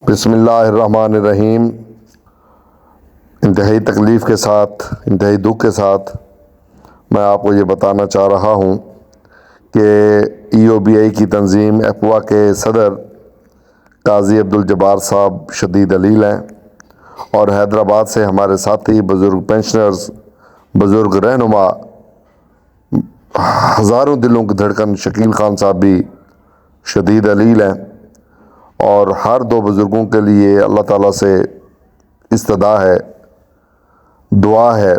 بسم اللہ الرحمن الرحیم۔ انتہائی تکلیف کے ساتھ، انتہائی دکھ کے ساتھ میں آپ کو یہ بتانا چاہ رہا ہوں کہ EOBI کی تنظیم ایپوا کے صدر قاضی عبدالجبار صاحب شدید علیل ہیں، اور حیدرآباد سے ہمارے ساتھی بزرگ پینشنرز، بزرگ رہنما، ہزاروں دلوں کی دھڑکن شکیل خان صاحب بھی شدید علیل ہیں، اور ہر دو بزرگوں کے لیے اللہ تعالیٰ سے استدعا ہے، دعا ہے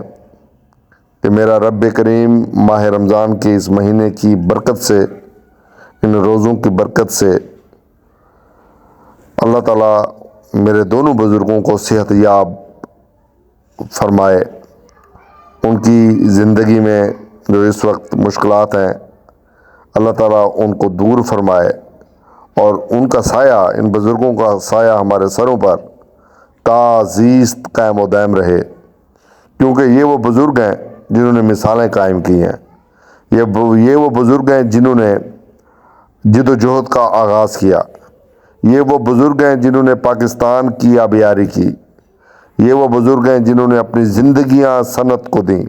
کہ میرا رب کریم ماہ رمضان کے اس مہینے کی برکت سے، ان روزوں کی برکت سے اللہ تعالیٰ میرے دونوں بزرگوں کو صحت یاب فرمائے، ان کی زندگی میں جو اس وقت مشکلات ہیں اللہ تعالیٰ ان کو دور فرمائے، اور ان کا سایہ، ان بزرگوں کا سایہ ہمارے سروں پر تا زیست قائم و دائم رہے، کیونکہ یہ وہ بزرگ ہیں جنہوں نے مثالیں قائم کی ہیں، یہ وہ بزرگ ہیں جنہوں نے جد و جہد کا آغاز کیا، یہ وہ بزرگ ہیں جنہوں نے پاکستان کی آبیاری کی، یہ وہ بزرگ ہیں جنہوں نے اپنی زندگیاں صنعت کو دیں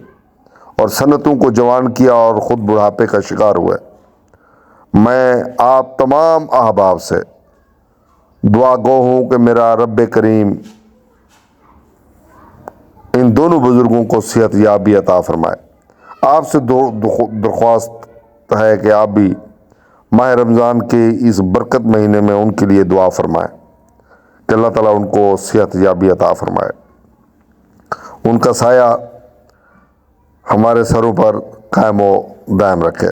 اور صنعتوں کو جوان کیا اور خود بڑھاپے کا شکار ہوئے۔ میں آپ تمام احباب سے دعا گو ہوں کہ میرا رب کریم ان دونوں بزرگوں کو صحت یابی عطا فرمائے۔ آپ سے درخواست ہے کہ آپ بھی ماہ رمضان کے اس برکت مہینے میں ان کے لیے دعا فرمائیں کہ اللہ تعالیٰ ان کو صحت یابی عطا فرمائے، ان کا سایہ ہمارے سروں پر قائم و دائم رکھے۔